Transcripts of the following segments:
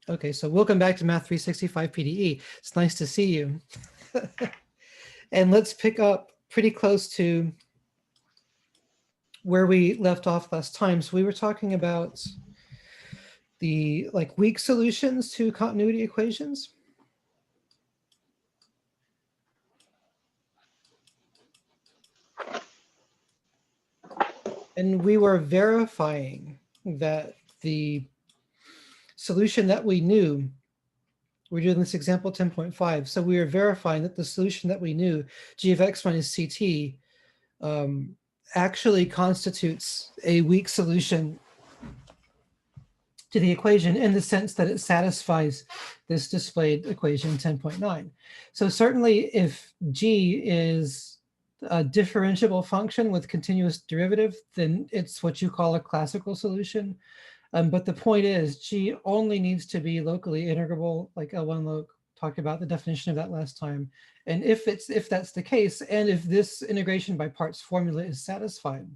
Okay, so welcome back to Math 365 PDE. It's nice to see you. And let's pick up pretty close to where we left off last time. So we were talking about the weak solutions to continuity equations. And we were verifying that the solution that we knew, we're doing this example 10.5. So we were verifying that the solution that we knew, g of x minus ct, actually constitutes a weak solution to the equation in the sense that it satisfies this displayed equation 10.9. So certainly if g is a differentiable function with continuous derivative, then it's what you call a classical solution. But the point is g only needs to be locally integrable, like L1 Loc talked about the definition of that last time. And if that's the case, and if this integration by parts formula is satisfied,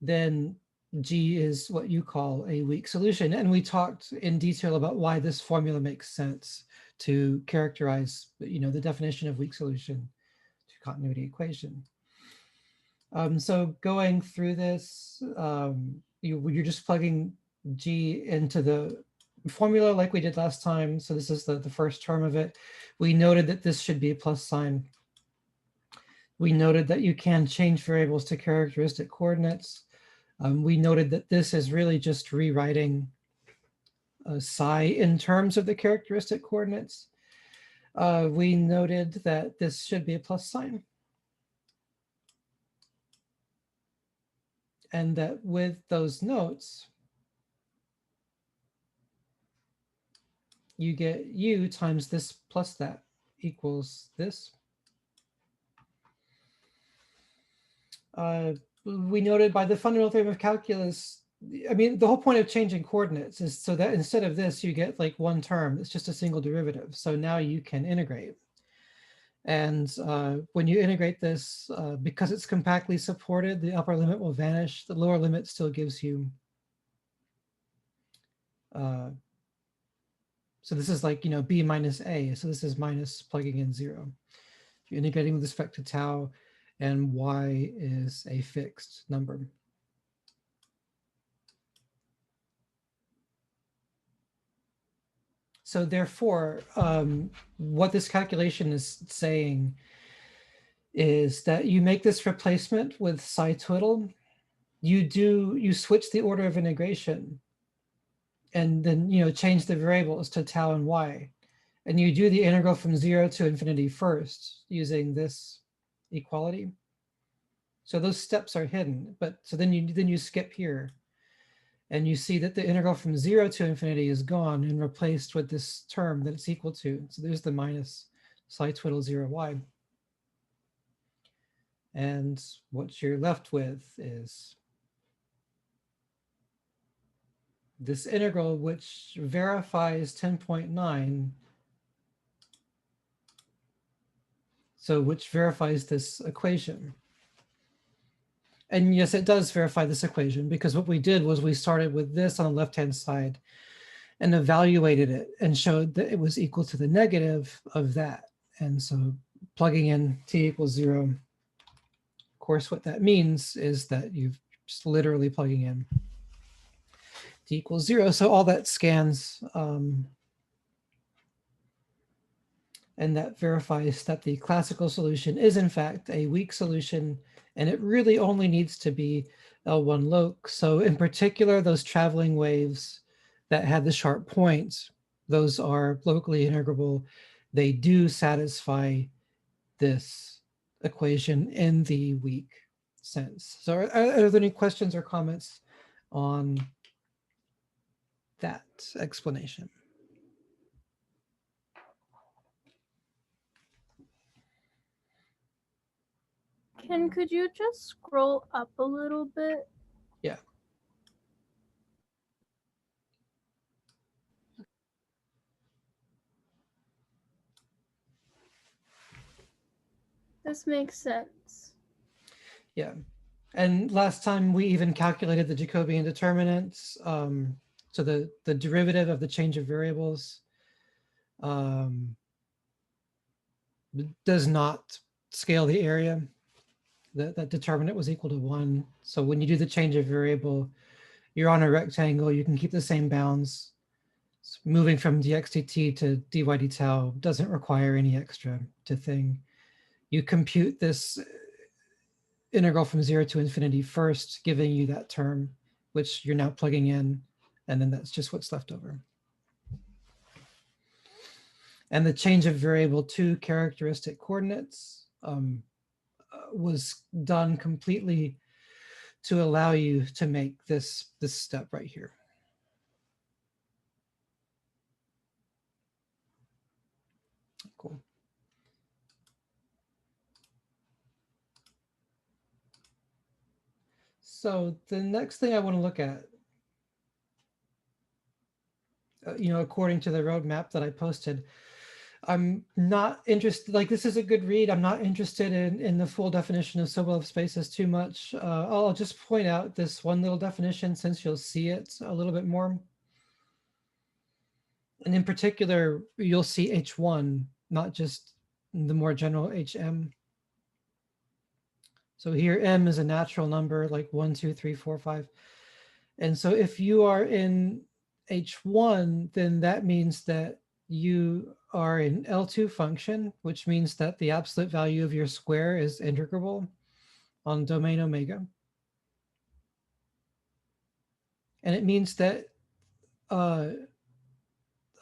then G is what you call a weak solution. And we talked in detail about why this formula makes sense to characterize, the definition of weak solution to continuity equation. So going through this, you're just plugging G into the formula like we did last time. So this is the first term of it. We noted that this should be a plus sign. We noted that you can change variables to characteristic coordinates. We noted that this is really just rewriting psi in terms of the characteristic coordinates. We noted that this should be a plus sign. And that with those notes, you get u times this plus that equals this. We noted by the fundamental theorem of calculus, I mean, the whole point of changing coordinates is so that instead of this, you get like one term. It's just a single derivative. So now you can integrate. And when you integrate this, because it's compactly supported, the upper limit will vanish. The lower limit still gives you. So this is like, b minus a. So this is minus plugging in 0. You're integrating with respect to tau, and y is a fixed number. So therefore, what this calculation is saying is that you make this replacement with psi twiddle. You switch the order of integration, and then change the variables to tau and y, and you do the integral from 0 to infinity first using this equality. So those steps are hidden, but so then you skip here. And you see that the integral from 0 to infinity is gone and replaced with this term that it's equal to. So there's the minus psi twiddle 0y. And what you're left with is this integral, which verifies 10.9. So which verifies this equation. And yes, it does verify this equation, because what we did was we started with this on the left-hand side and evaluated it and showed that it was equal to the negative of that. And so plugging in t equals 0, of course, what that means is that you've just literally plugging in t equals 0. So all that scans, and that verifies that the classical solution is in fact a weak solution, and it really only needs to be L1 Loc. So in particular, those traveling waves that had the sharp points, those are locally integrable. They do satisfy this equation in the weak sense. So are there any questions or comments on that explanation? Ken, could you just scroll up a little bit? Yeah. This makes sense. Yeah. And last time we even calculated the Jacobian determinants. So the derivative of the change of variables does not scale the area. That determinant was equal to 1. So when you do the change of variable, you're on a rectangle, you can keep the same bounds. So moving from dx/dt to dy d tau doesn't require any extra to thing. You compute this integral from 0 to infinity first, giving you that term, which you're now plugging in, and then that's just what's left over. And the change of variable to characteristic coordinates was done completely to allow you to make this step right here. Cool. So the next thing I want to look at, according to the roadmap that I posted, I'm not interested, like this is a good read. I'm not interested in the full definition of Sobolev spaces too much. I'll just point out this one little definition since you'll see it a little bit more. And in particular, you'll see H1, not just the more general HM. So here M is a natural number like 1, 2, 3, 4, 5. And so if you are in H1, then that means that you are an L2 function, which means that the absolute value of your square is integrable on domain omega. And it means that all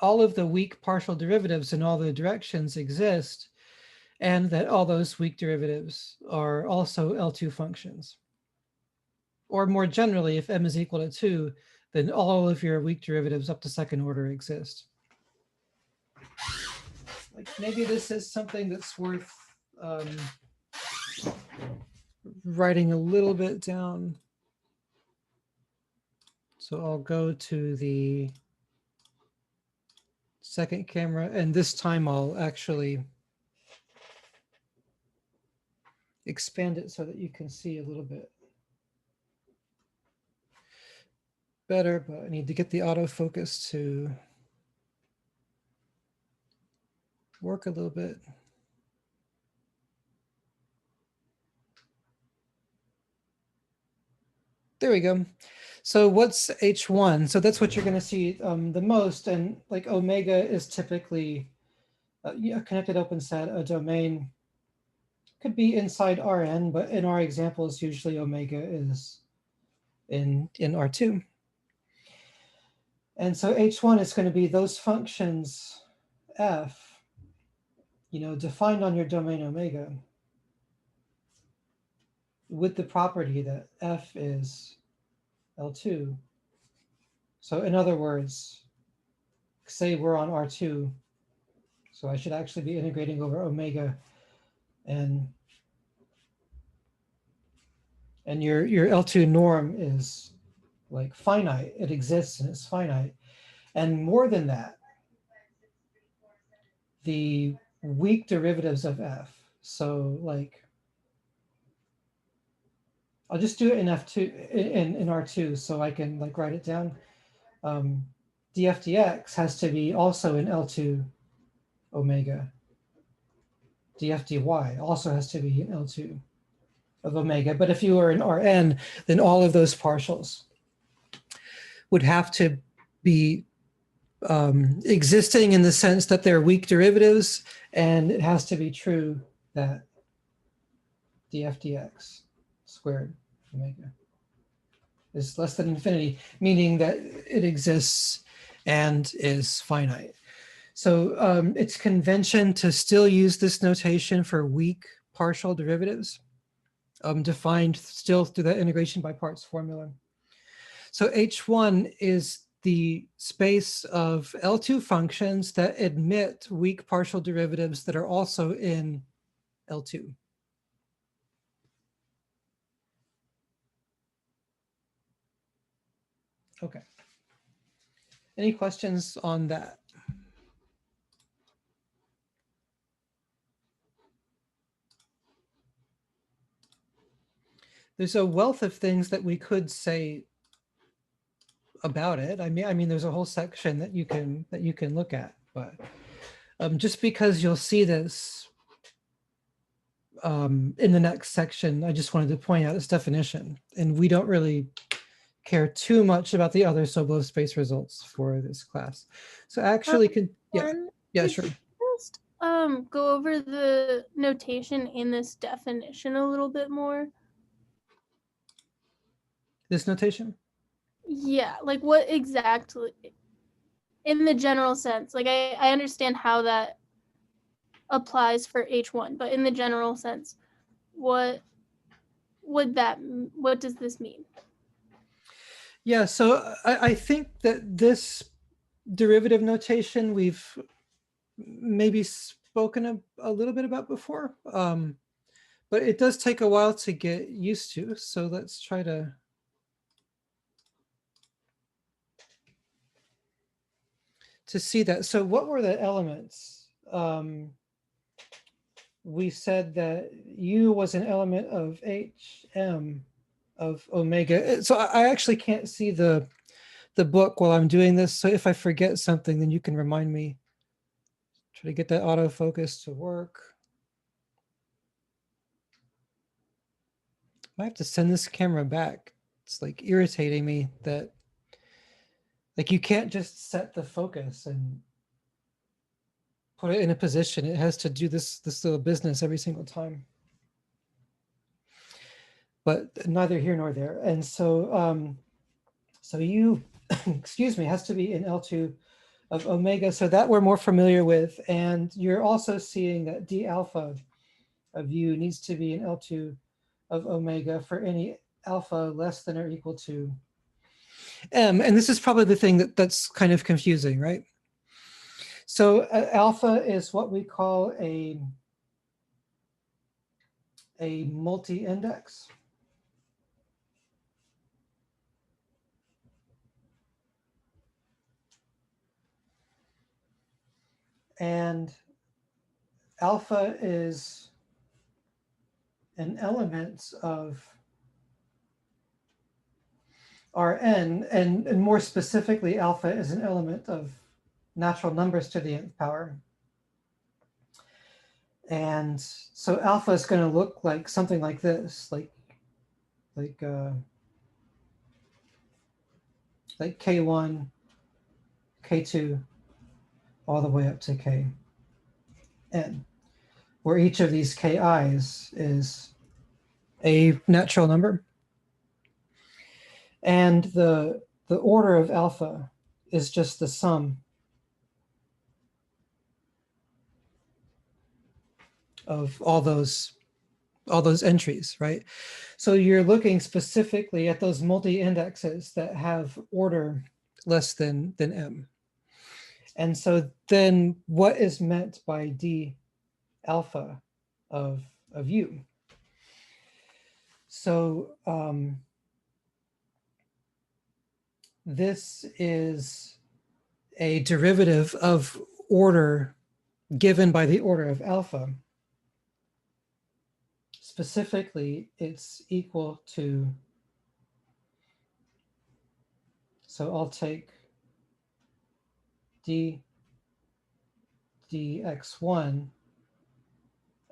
of the weak partial derivatives in all the directions exist, and that all those weak derivatives are also L2 functions. Or more generally, if m is equal to 2, then all of your weak derivatives up to second order exist. Like maybe this is something that's worth writing a little bit down. So I'll go to the second camera, and this time I'll actually expand it so that you can see a little bit better, but I need to get the autofocus to work a little bit. There we go. So what's H1? So that's what you're going to see the most. And like omega is typically a connected open set, a domain. Could be inside Rn, but in our examples, usually omega is in R2. And so H1 is going to be those functions f, defined on your domain omega with the property that f is L2. So in other words, say we're on R2, so I should actually be integrating over omega, and your L2 norm is like finite. It exists and it's finite. And more than that, the weak derivatives of f. So like, I'll just do it in F2 in R2 so I can like write it down. Df dx has to be also in L2 omega. Df dy also has to be in L2 of omega. But if you were in Rn, then all of those partials would have to be existing in the sense that they're weak derivatives, and it has to be true that df dx squared omega is less than infinity, meaning that it exists and is finite. So it's convention to still use this notation for weak partial derivatives, defined still through that integration by parts formula. So H1 is the space of L2 functions that admit weak partial derivatives that are also in L2. Okay. Any questions on that? There's a wealth of things that we could say about it. I mean, there's a whole section that you can look at, but just because you'll see this in the next section, I just wanted to point out its definition, and we don't really care too much about the other Sobolev space results for this class. So actually, yeah, Could sure. you just go over the notation in this definition a little bit more? This notation. Yeah, like what exactly in the general sense? Like I understand how that applies for H1, but in the general sense, what what does this mean? Yeah, so I think that this derivative notation we've maybe spoken a little bit about before, but it does take a while to get used to. So let's try to see that. So what were the elements? We said that U was an element of HM of omega. So I actually can't see the book while I'm doing this. So if I forget something, then you can remind me. Try to get that autofocus to work. I have to send this camera back. It's like irritating me that like you can't just set the focus and put it in a position. It has to do this little business every single time. But neither here nor there. And so so U, excuse me, has to be in L2 of omega. So that we're more familiar with. And you're also seeing that D alpha of U needs to be in L2 of omega for any alpha less than or equal to M. And this is probably the thing that's kind of confusing, right? So alpha is what we call a multi-index. And alpha is an element of Rn, and more specifically, alpha is an element of natural numbers to the nth power. And so alpha is going to look like something like this, like K1, K2, all the way up to Kn, where each of these Ki's is a natural number. And the order of alpha is just the sum of all those entries, right? So you're looking specifically at those multi-indexes that have order less than M. And so then what is meant by D alpha of U? So this is a derivative of order given by the order of alpha. Specifically, it's equal to, so I'll take dx1,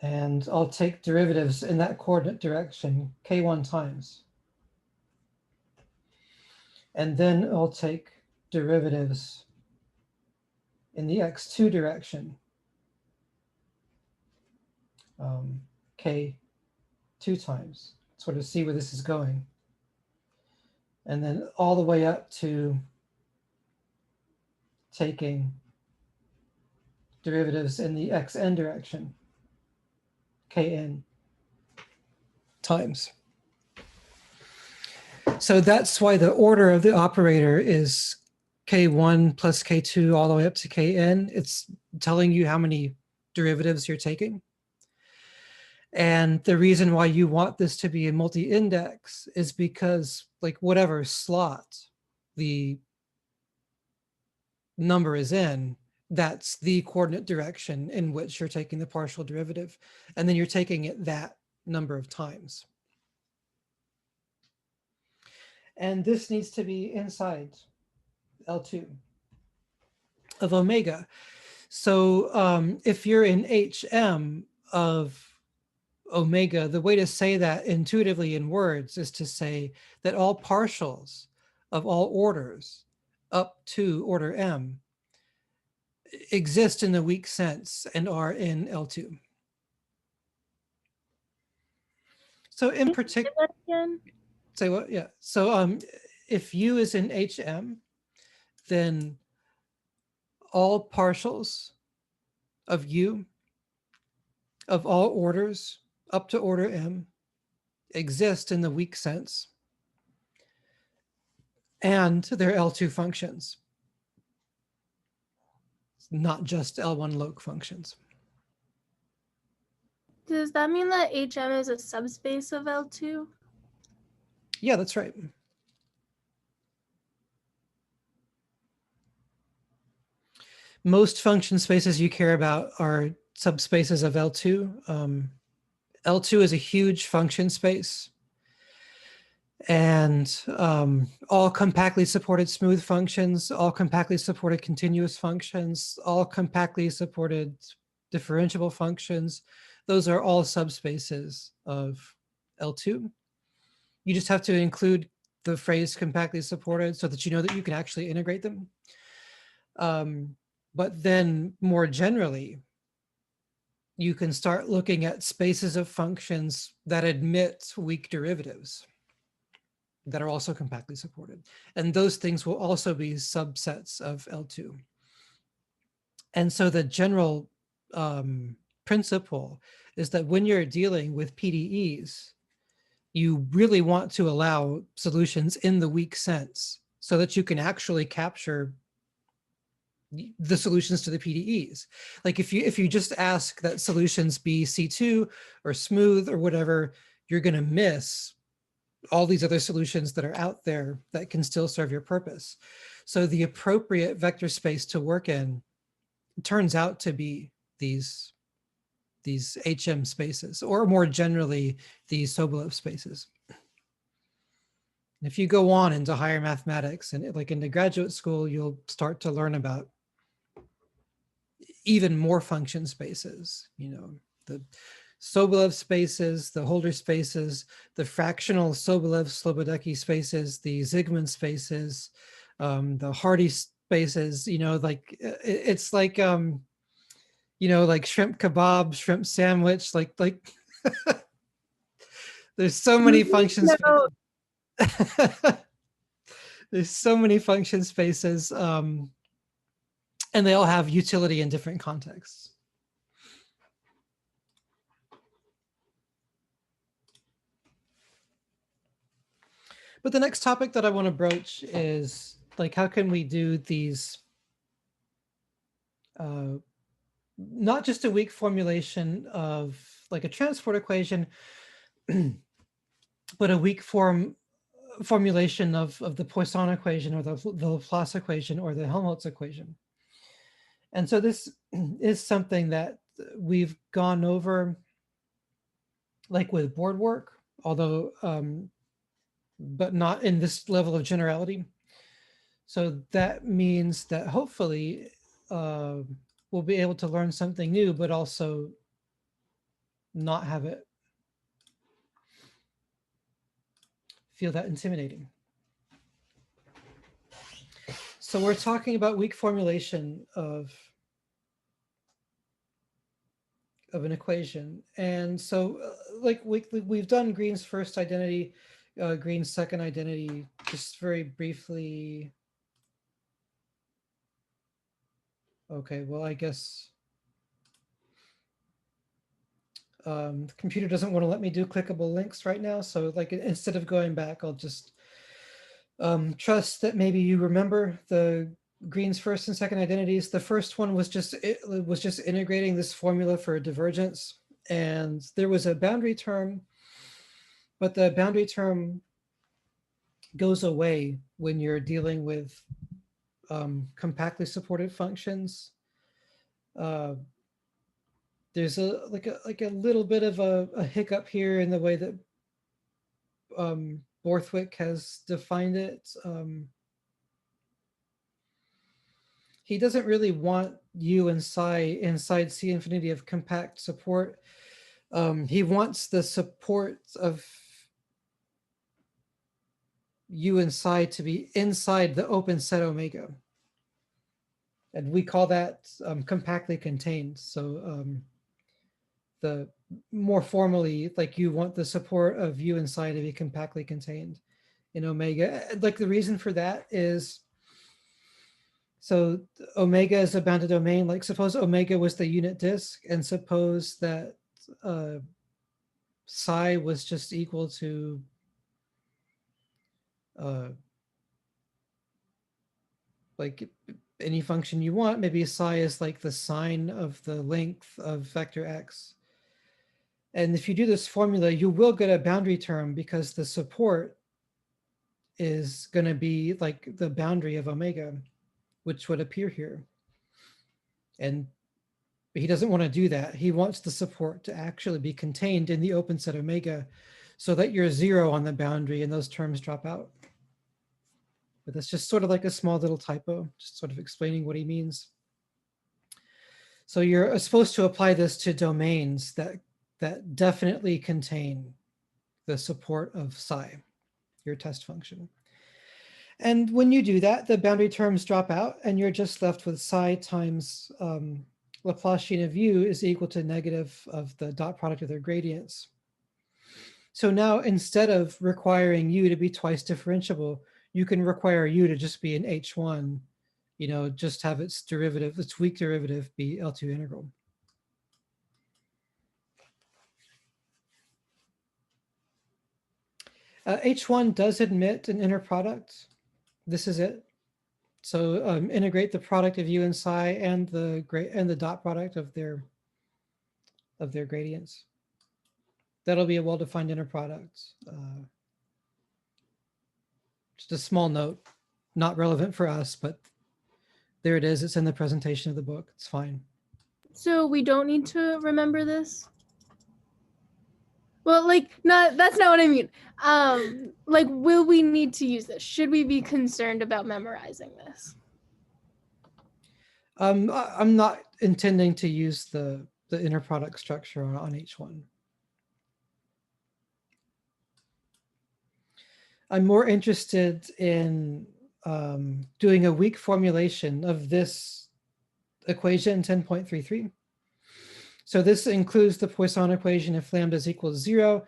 and I'll take derivatives in that coordinate direction, k1 times. And then I'll take derivatives in the x2 direction, k2 times, sort of see where this is going. And then all the way up to taking derivatives in the xn direction, kn times. So that's why the order of the operator is k1 plus k2 all the way up to kn. It's telling you how many derivatives you're taking. And the reason why you want this to be a multi-index is because, like, whatever slot the number is in, that's the coordinate direction in which you're taking the partial derivative. And then you're taking it that number of times. And this needs to be inside L2 of omega. So if you're in HM of omega, the way to say that intuitively in words is to say that all partials of all orders up to order M exist in the weak sense and are in L2. So in particular, say what? Yeah. So if U is in HM, then all partials of U of all orders up to order M exist in the weak sense, and they're L2 functions, not just L1 loc functions. Does that mean that HM is a subspace of L2? Yeah, that's right. Most function spaces you care about are subspaces of L2. L2 is a huge function space, and all compactly supported smooth functions, all compactly supported continuous functions, all compactly supported differentiable functions, those are all subspaces of L2. You just have to include the phrase compactly supported so that you know that you can actually integrate them. But then more generally, you can start looking at spaces of functions that admit weak derivatives that are also compactly supported. And those things will also be subsets of L2. And so the general principle is that when you're dealing with PDEs, you really want to allow solutions in the weak sense so that you can actually capture the solutions to the PDEs. Like if you just ask that solutions be C2 or smooth or whatever, you're going to miss all these other solutions that are out there that can still serve your purpose. So the appropriate vector space to work in turns out to be these HM spaces, or more generally, these Sobolev spaces. If you go on into higher mathematics and like into graduate school, you'll start to learn about even more function spaces, the Sobolev spaces, the Holder spaces, the fractional Sobolev-Slobodecki spaces, the Zygmunt spaces, the Hardy spaces, it's like, like shrimp kebab, shrimp sandwich, like there's so many function spaces. There's so many function spaces, and they all have utility in different contexts. But the next topic that I want to broach is like, how can we do these, not just a weak formulation of like a transport equation, but a weak formulation of the Poisson equation or the Laplace equation or the Helmholtz equation. And so this is something that we've gone over like with board work, although, but not in this level of generality. So that means that hopefully we'll be able to learn something new, but also not have it feel that intimidating. So we're talking about weak formulation of an equation. And so like we've done Green's first identity, Green's second identity, just very briefly. Okay, well, I guess the computer doesn't want to let me do clickable links right now. So like instead of going back, I'll just trust that maybe you remember the Green's first and second identities. The first one was just integrating this formula for divergence, and there was a boundary term, but the boundary term goes away when you're dealing with compactly supported functions. There's a little bit of a hiccup here in the way that Borthwick has defined it. he doesn't really want U and psi inside C infinity of compact support. He wants the support of U and psi to be inside the open set omega. And we call that compactly contained. So the more formally, like you want the support of U and psi to be compactly contained in omega. Like the reason for that is, so omega is a bounded domain. Like suppose omega was the unit disk, and suppose that psi was just equal to like any function you want. Maybe psi is like the sine of the length of vector x. And if you do this formula, you will get a boundary term because the support is going to be like the boundary of omega, which would appear here. And he doesn't want to do that. He wants the support to actually be contained in the open set omega so that you're zero on the boundary and those terms drop out. But that's just sort of like a small little typo, just sort of explaining what he means. So you're supposed to apply this to domains that definitely contain the support of psi, your test function. And when you do that, the boundary terms drop out and you're just left with psi times Laplacian of U is equal to negative of the dot product of their gradients. So now instead of requiring U to be twice differentiable, you can require U to just be an H1, just have its derivative, its weak derivative be L2 integral. H1 does admit an inner product. This is it. So integrate the product of U and psi and the dot product of their gradients. That'll be a well-defined inner product. Just a small note, not relevant for us, but there it is. It's in the presentation of the book. It's fine. So we don't need to remember this? Well, that's not what I mean. Will we need to use this? Should we be concerned about memorizing this? I'm not intending to use the inner product structure on H1. I'm more interested in doing a weak formulation of this equation 10.33. So this includes the Poisson equation if lambda is equal to 0,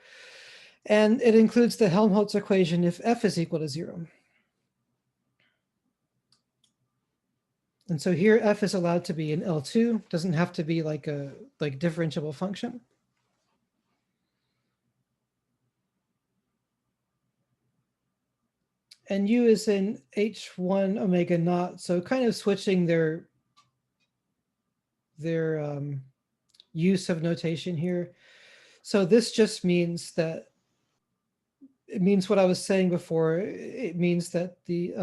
and it includes the Helmholtz equation if f is equal to 0. And so here f is allowed to be an L2, doesn't have to be like a differentiable function. And U is in H1 omega naught, so kind of switching their use of notation here. So this just means that it means what I was saying before. It means that the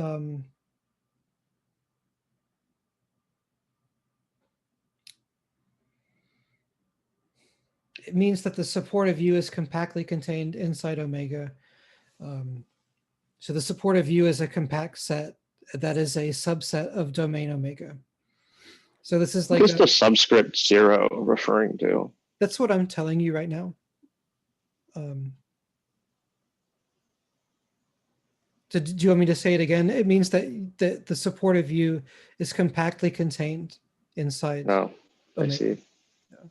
it means that the support of U is compactly contained inside omega. So the support of U is a compact set that is a subset of domain omega. So this is like what is the subscript 0 referring to? That's what I'm telling you right now. So do you want me to say it again? It means that the support of U is compactly contained inside. Oh, omega. I see. Yeah.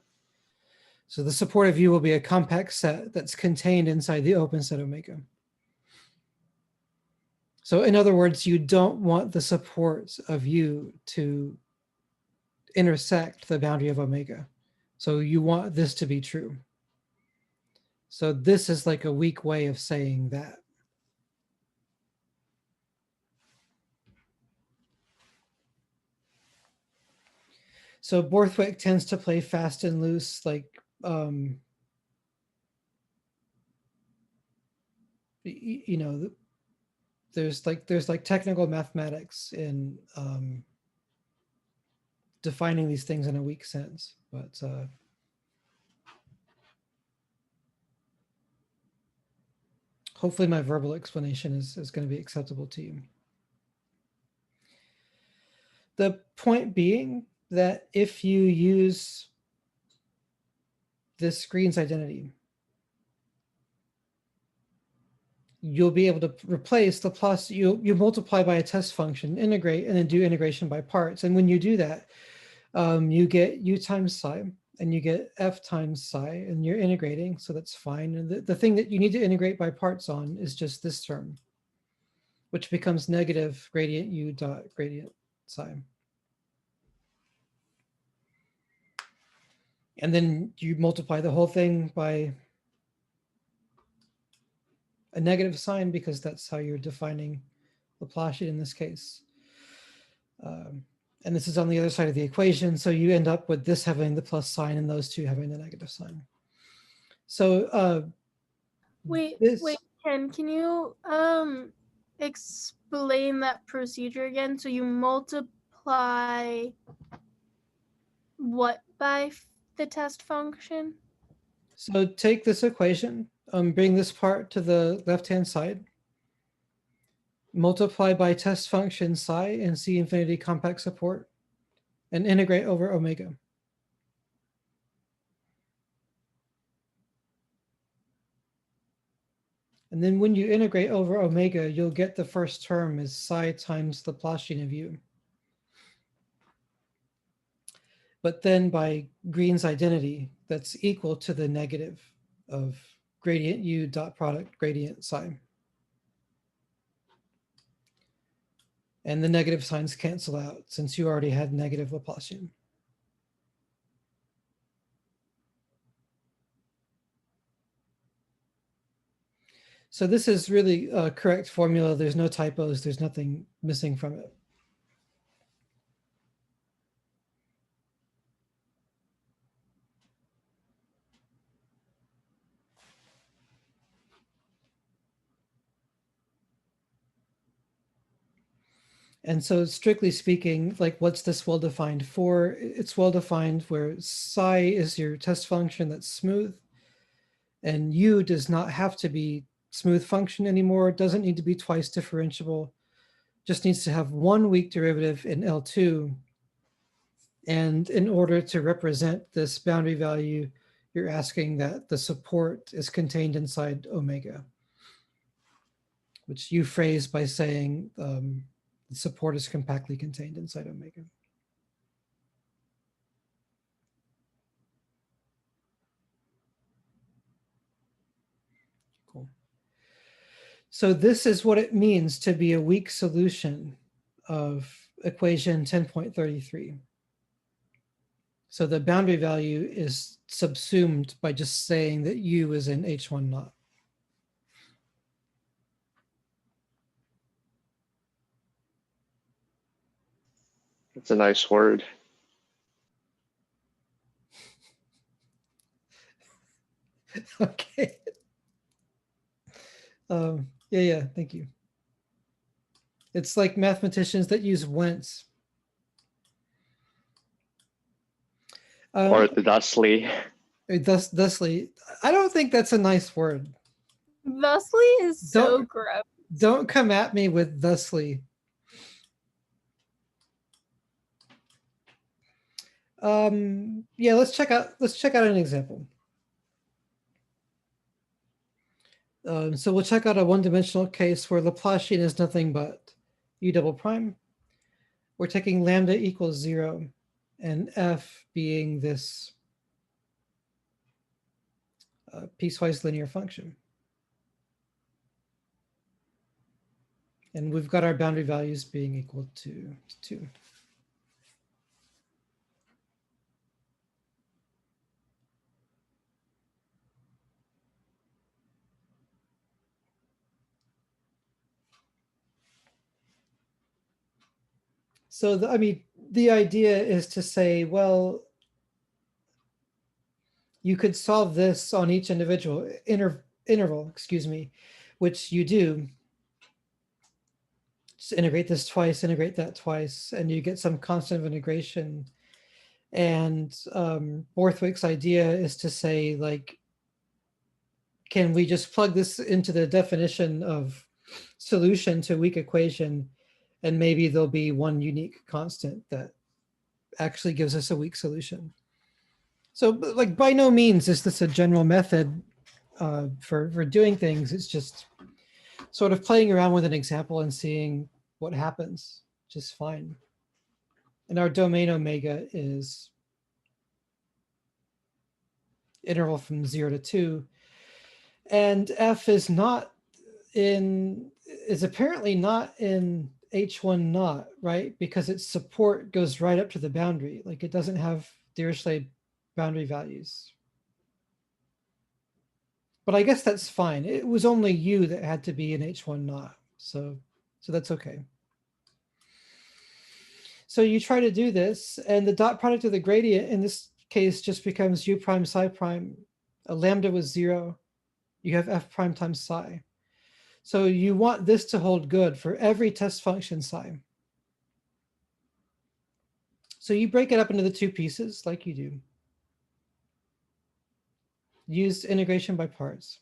So the support of U will be a compact set that's contained inside the open set omega. So in other words, you don't want the support of U to intersect the boundary of omega. So you want this to be true. So this is like a weak way of saying that. So Borthwick tends to play fast and loose, like there's like technical mathematics in defining these things in a weak sense, but hopefully my verbal explanation is going to be acceptable to you. The point being that if you use this Green's identity, you'll be able to replace Laplace. You multiply by a test function, integrate, and then do integration by parts. And when you do that, you get u times psi, and you get f times psi, and you're integrating, so that's fine. And the thing that you need to integrate by parts on is just this term, which becomes negative gradient u dot gradient psi. And then you multiply the whole thing by a negative sign, because that's how you're defining Laplacian in this case. And this is on the other side of the equation, so you end up with this having the plus sign and those two having the negative sign. So Wait, Ken, can you explain that procedure again? So you multiply what by the test function? So take this equation, bring this part to the left-hand side, multiply by test function psi and C infinity compact support, and integrate over omega. And then when you integrate over omega, you'll get the first term as psi times the Laplacian of u. But then by Green's identity, that's equal to the negative of gradient u dot product gradient psi. And the negative signs cancel out since you already had negative Laplacian. So this is really a correct formula. There's no typos. There's nothing missing from it. And so strictly speaking, like what's this well-defined for? It's well-defined where psi is your test function that's smooth, and u does not have to be smooth function anymore. It doesn't need to be twice differentiable. Just needs to have one weak derivative in L2. And in order to represent this boundary value, you're asking that the support is contained inside omega, which you phrase by saying the support is compactly contained inside omega. Cool. So this is what it means to be a weak solution of equation 10.33. So the boundary value is subsumed by just saying that u is in H1 naught. It's a nice word. Okay. Yeah, thank you. It's like mathematicians that use whence. Or the thusly. Thusly. I don't think that's a nice word. Thusly is so gross. Don't come at me with thusly. Yeah, let's check out an example. So we'll check out a one-dimensional case where Laplacian is nothing but u double prime. We're taking lambda equals 0 and f being this piecewise linear function. And we've got our boundary values being equal to 2. So the idea is to say, well, you could solve this on each individual interval, which you do. Just integrate this twice, integrate that twice, and you get some constant of integration. And Borthwick's idea is to say, like, can we just plug this into the definition of solution to a weak equation And maybe there'll be one unique constant that actually gives us a weak solution. So like by no means is this a general method for doing things. It's just sort of playing around with an example and seeing what happens, just fine. And our domain omega is interval from 0 to 2. And F is apparently not in H1 naught, right? Because its support goes right up to the boundary. Like it doesn't have Dirichlet boundary values. But I guess that's fine. It was only U that had to be in H1 naught. So that's okay. So you try to do this, and the dot product of the gradient in this case just becomes U prime psi prime. A lambda was 0. You have F prime times psi. So you want this to hold good for every test function psi. So you break it up into the two pieces like you do. Use integration by parts.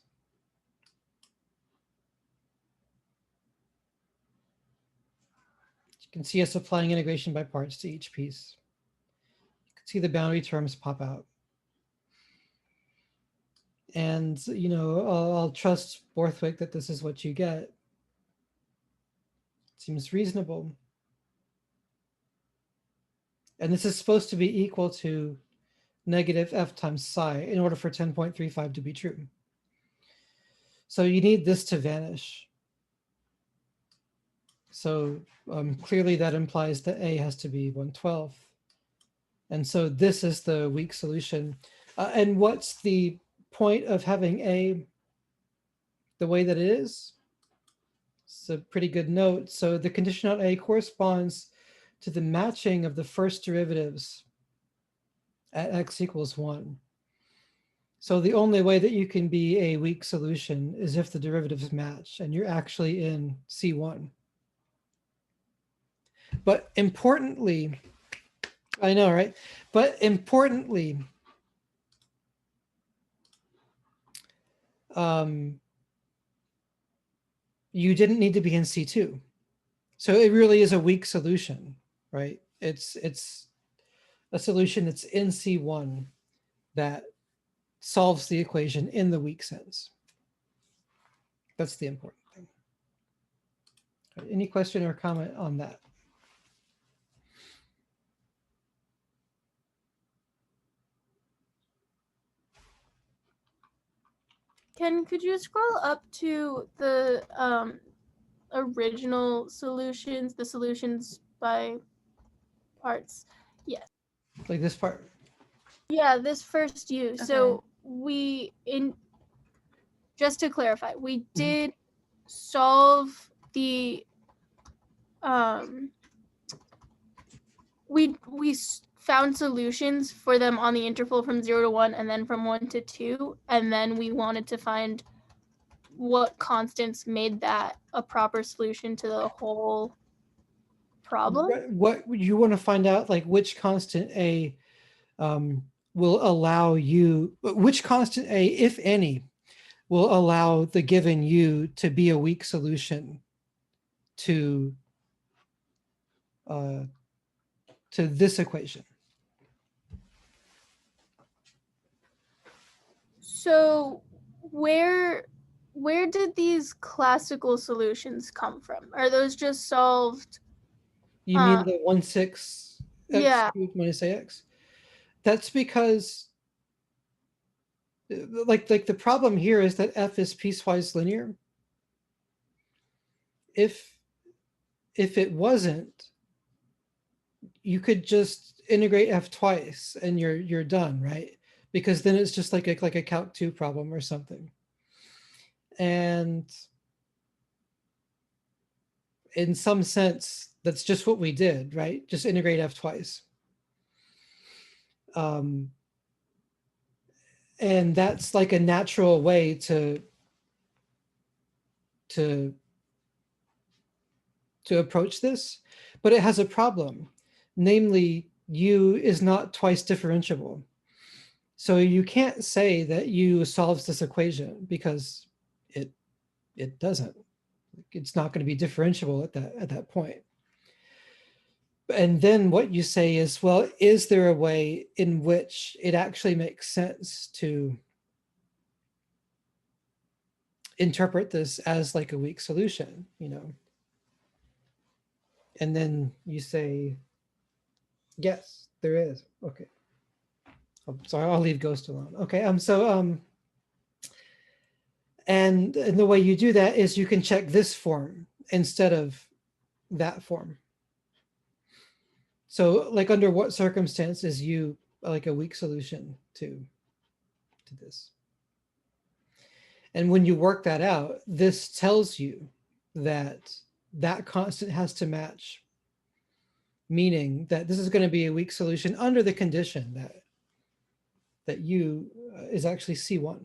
You can see us applying integration by parts to each piece. You can see the boundary terms pop out. And, you know, I'll trust Borthwick that this is what you get. Seems reasonable. And this is supposed to be equal to negative F times psi in order for 10.35 to be true. So you need this to vanish. So clearly that implies that A has to be 1/12. And so this is the weak solution. And what's the point of having A the way that it is? It's a pretty good note. So the condition on A corresponds to the matching of the first derivatives at x equals 1. So the only way that you can be a weak solution is if the derivatives match and you're actually in C1. But importantly, I know, right? But importantly, you didn't need to be in C2. So it really is a weak solution, right? It's a solution that's in C1 that solves the equation in the weak sense. That's the important thing. Any question or comment on that? Could you scroll up to the original solutions, the solutions by parts? Yes. Like this part? Yeah, this first U. Okay. So just to clarify, we did solve the we found solutions for them on the interval from 0 to 1 and then from 1 to 2, and then we wanted to find what constants made that a proper solution to the whole problem. What you want to find out, like which constant A will allow you, which constant A, if any, will allow the given U to be a weak solution to this equation. So where did these classical solutions come from? Are those just solved? You mean the 1/6 Yeah. x cubed minus ax? That's because like the problem here is that F is piecewise linear. If it wasn't, you could just integrate F twice and you're done, right? Because then it's just like a Calc 2 problem or something. And in some sense, that's just what we did, right? Just integrate F twice. And that's like a natural way to approach this, but it has a problem. Namely, U is not twice differentiable. So you can't say that U solves this equation because it doesn't. It's not going to be differentiable at that point. And then what you say is, well, is there a way in which it actually makes sense to interpret this as like a weak solution, And then you say, yes, there is. Okay. Sorry, I'll leave ghost alone. Okay. And the way you do that is you can check this form instead of that form. So like under what circumstances you like a weak solution to this. And when you work that out, this tells you that that constant has to match, meaning that this is going to be a weak solution under the condition that u is actually C1.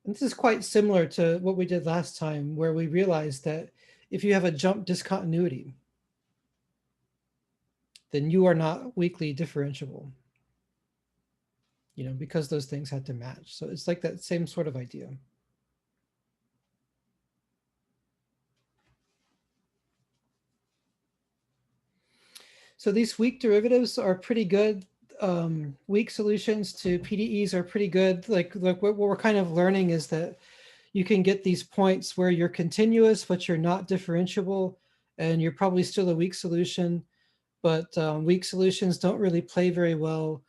And this is quite similar to what we did last time, where we realized that if you have a jump discontinuity, then you are not weakly differentiable, because those things had to match. So it's like that same sort of idea. So these weak derivatives are pretty good. Weak solutions to PDEs are pretty good. Like what we're kind of learning is that you can get these points where you're continuous, but you're not differentiable, and you're probably still a weak solution. But weak solutions don't really play very well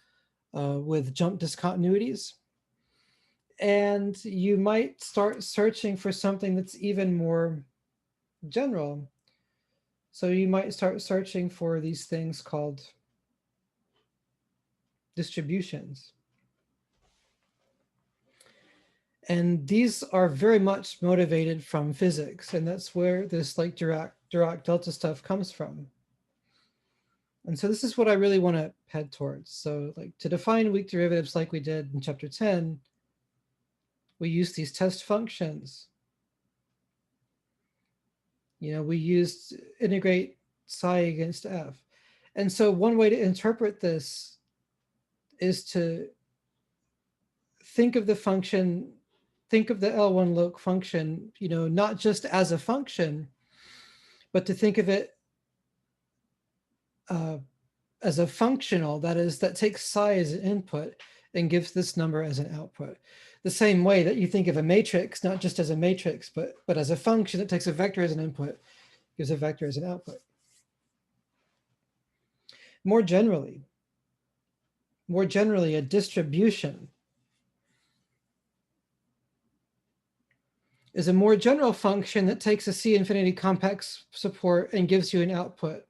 with jump discontinuities. And you might start searching for something that's even more general. So you might start searching for these things called distributions. And these are very much motivated from physics. And that's where this like Dirac delta stuff comes from. And so this is what I really want to head towards. So like to define weak derivatives like we did in chapter 10, we use these test functions. We used integrate psi against f. And so one way to interpret this is to think of the function, think of the L1 loc function, not just as a function, but to think of it as a functional, that takes psi as an input and gives this number as an output. The same way that you think of a matrix, not just as a matrix, but as a function that takes a vector as an input, gives a vector as an output. More generally, a distribution is a more general function that takes a C infinity complex support and gives you an output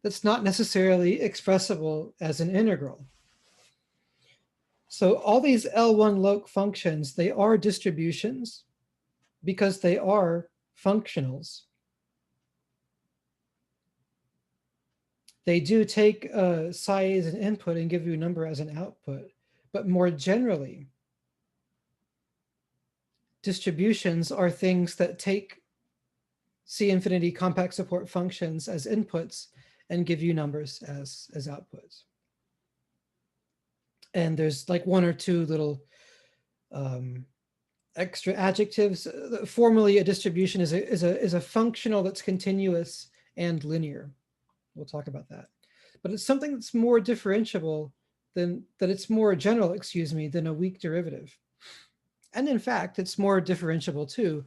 that's not necessarily expressible as an integral. So all these L1 loc functions, they are distributions because they are functionals. They do take psi as an input and give you a number as an output, but more generally, distributions are things that take C infinity compact support functions as inputs and give you numbers as outputs. And there's like one or two little extra adjectives. Formally, a distribution is a functional that's continuous and linear. We'll talk about that. But it's something that's more differentiable than it's more general, than a weak derivative. And in fact, it's more differentiable too.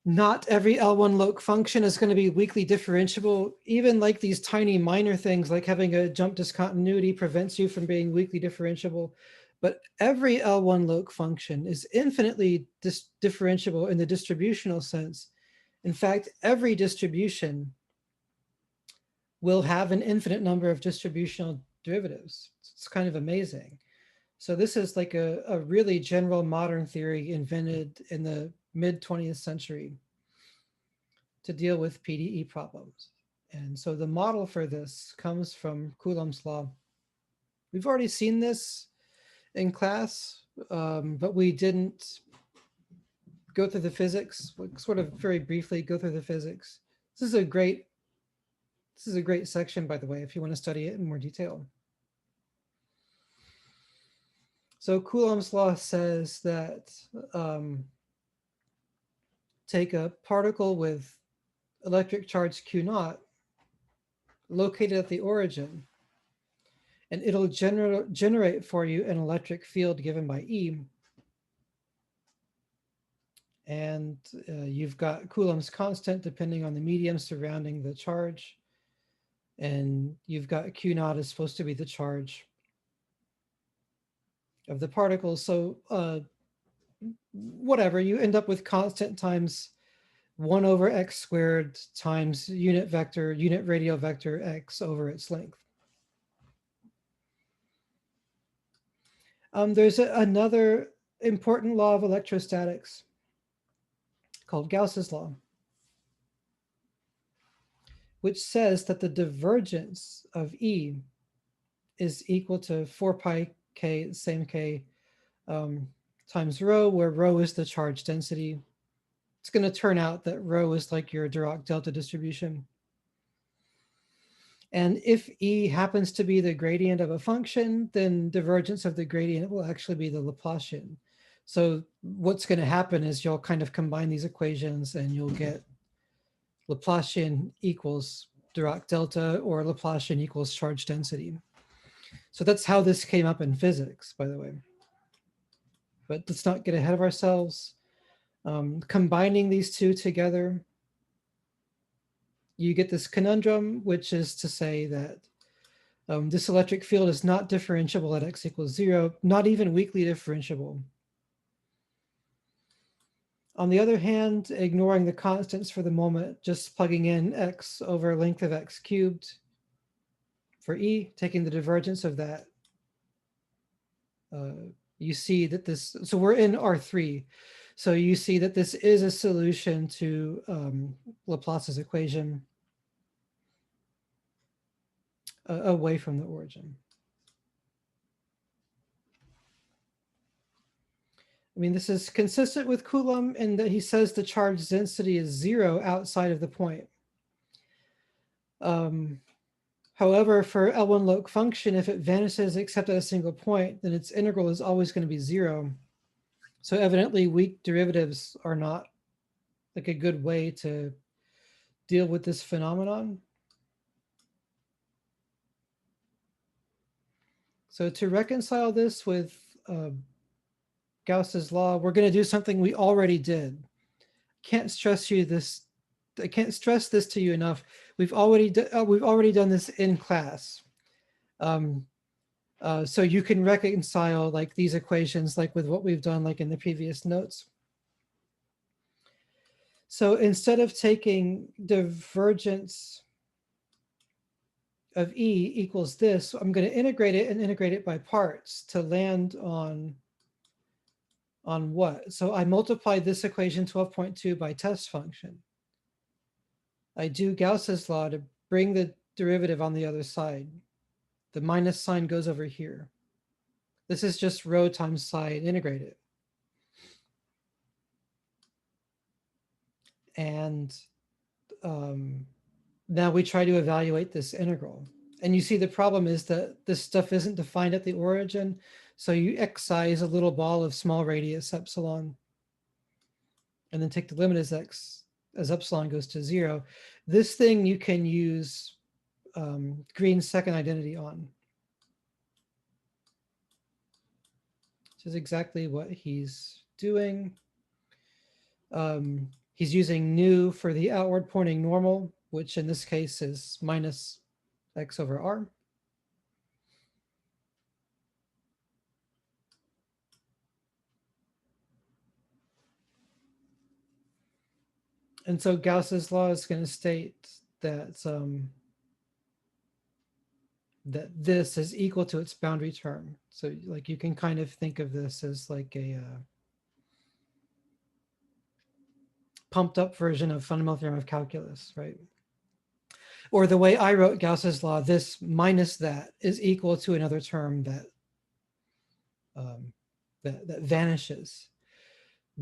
Not every L1 loc function is going to be weakly differentiable. Even like these tiny minor things like having a jump discontinuity prevents you from being weakly differentiable. But every L1 loc function is infinitely differentiable in the distributional sense. In fact, every distribution will have an infinite number of distributional derivatives. It's kind of amazing. So this is like a really general modern theory invented in the mid 20th century to deal with PDE problems. And so the model for this comes from Coulomb's law. We've already seen this in class, but we didn't go through the physics. We'll sort of very briefly go through the physics. This is a great section, by the way, if you want to study it in more detail. So Coulomb's law says that take a particle with electric charge Q naught located at the origin, and it'll generate for you an electric field given by E. And you've got Coulomb's constant depending on the medium surrounding the charge. And you've got Q naught is supposed to be the charge of the particles. So whatever, you end up with constant times 1 over x squared times unit radial vector x over its length. There's another important law of electrostatics called Gauss's law, which says that the divergence of E is equal to 4 pi k, same k, times rho, where rho is the charge density. It's going to turn out that rho is like your Dirac delta distribution. And if E happens to be the gradient of a function, then divergence of the gradient will actually be the Laplacian. So what's going to happen is you'll kind of combine these equations and you'll get Laplacian equals Dirac delta, or Laplacian equals charge density. So that's how this came up in physics, by the way. But let's not get ahead of ourselves. Combining these two together, you get this conundrum, which is to say that this electric field is not differentiable at x equals 0, not even weakly differentiable. On the other hand, ignoring the constants for the moment, just plugging in x over length of x cubed for E, taking the divergence of that, you see that this, so we're in R3. So you see that this is a solution to Laplace's equation away from the origin. I mean, this is consistent with Coulomb in that he says the charge density is 0 outside of the point. However, for L1 Loc function, if it vanishes except at a single point, then its integral is always going to be 0. So evidently weak derivatives are not like a good way to deal with this phenomenon. So to reconcile this with Gauss's law, we're going to do something we already did. I can't stress this to you enough. We've already done this in class. So you can reconcile like these equations like with what we've done like in the previous notes. So instead of taking divergence of E equals this, I'm going to integrate it and integrate it by parts to land on what? So I multiply this equation 12.2 by test function. I do Gauss's law to bring the derivative on the other side. The minus sign goes over here. This is just rho times psi integrated. And now we try to evaluate this integral. And you see the problem is that this stuff isn't defined at the origin. So you excise a little ball of small radius epsilon and then take the limit as epsilon goes to 0. This thing you can use Green's second identity on, which is exactly what he's doing. He's using nu for the outward pointing normal, which in this case is minus x over r. And so Gauss's law is going to state that that this is equal to its boundary term. So like you can kind of think of this as like a pumped up version of fundamental theorem of calculus, right? Or the way I wrote Gauss's law, this minus that is equal to another term that that vanishes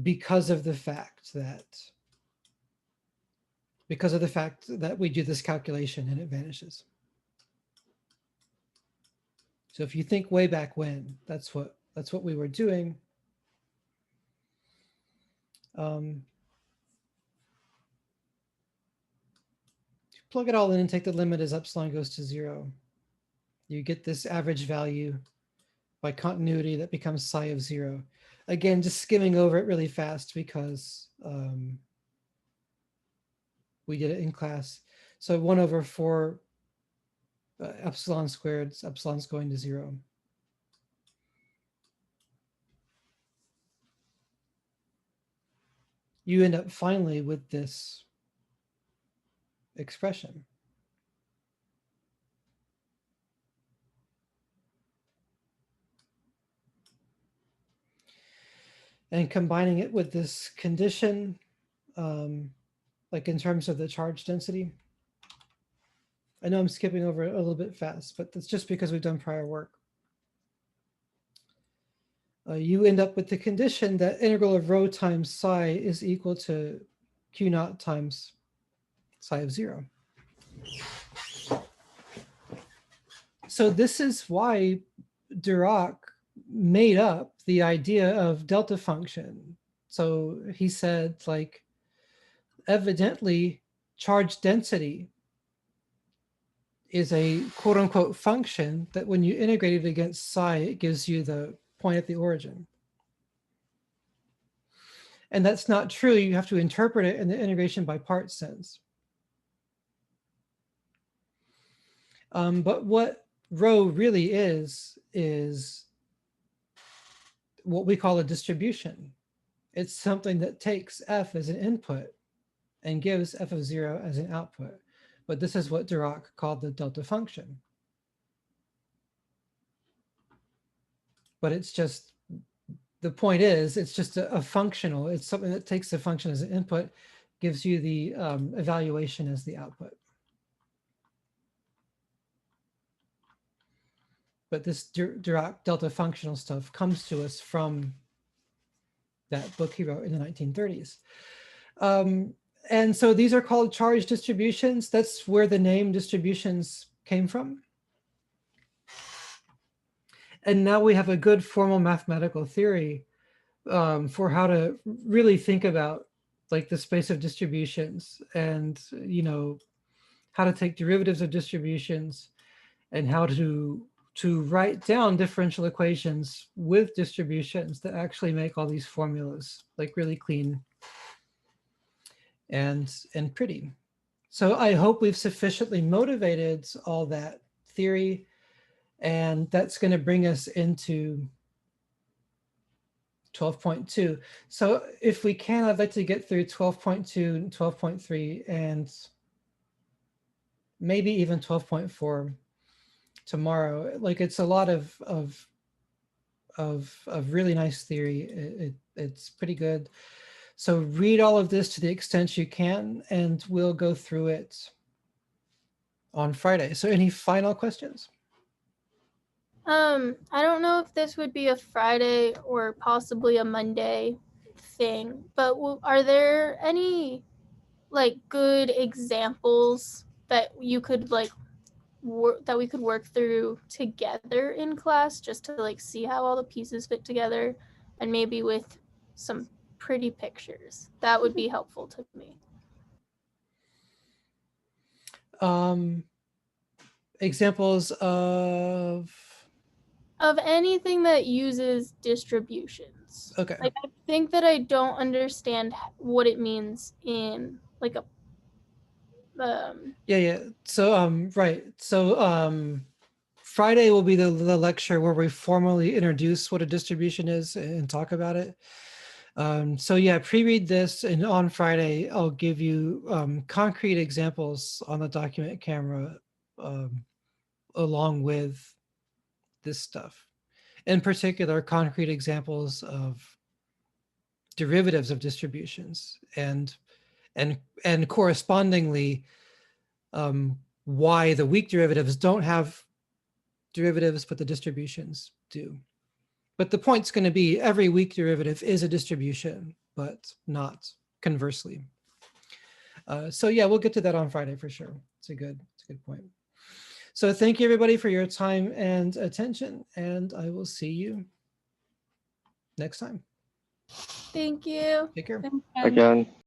because of the fact that we do this calculation and it vanishes. So if you think way back when, that's what we were doing. plug it all in and take the limit as epsilon goes to 0. You get this average value by continuity that becomes psi of 0. Again, just skimming over it really fast because we did it in class. So 1 over 4 epsilon squared, epsilon's going to 0. You end up finally with this expression. And combining it with this condition, like in terms of the charge density. I know I'm skipping over it a little bit fast, but that's just because we've done prior work. You end up with the condition that integral of rho times psi is equal to q naught times psi of 0. So this is why Dirac made up the idea of delta function. So he said, like, evidently charge density is a quote unquote function that when you integrate it against psi, it gives you the point at the origin. And that's not true. You have to interpret it in the integration by parts sense. But what rho really is what we call a distribution. It's something that takes f as an input and gives f of 0 as an output. But this is what Dirac called the delta function. But it's just, the point is, it's just a functional. It's something that takes the function as an input, gives you the evaluation as the output. But this Dirac delta functional stuff comes to us from that book he wrote in the 1930s. And so these are called charge distributions. That's where the name distributions came from. And now we have a good formal mathematical theory for how to really think about like the space of distributions and, you know, how to take derivatives of distributions and how to write down differential equations with distributions that actually make all these formulas like really clean and pretty. So I hope we've sufficiently motivated all that theory, and that's going to bring us into 12.2. So if we can, I'd like to get through 12.2 and 12.3 and maybe even 12.4 tomorrow. Like, it's a lot of really nice theory. It's pretty good. So read all of this to the extent you can, and we'll go through it on Friday. So any final questions? I don't know if this would be a Friday or possibly a Monday thing, but are there any like good examples that you could like that we could work through together in class just to like see how all the pieces fit together, and maybe with some pretty pictures? That would be helpful to me. Examples of anything that uses distributions. Okay. Like, I think that I don't understand what it means in like a yeah. So right. So Friday will be the lecture where we formally introduce what a distribution is and talk about it. So yeah, pre-read this, and on Friday I'll give you concrete examples on the document camera along with this stuff. In particular, concrete examples of derivatives of distributions and correspondingly why the weak derivatives don't have derivatives, but the distributions do. But the point's going to be every weak derivative is a distribution, but not conversely. So yeah, we'll get to that on Friday for sure. It's a good point. So thank you everybody for your time and attention, and I will see you next time. Thank you. Take care. Again.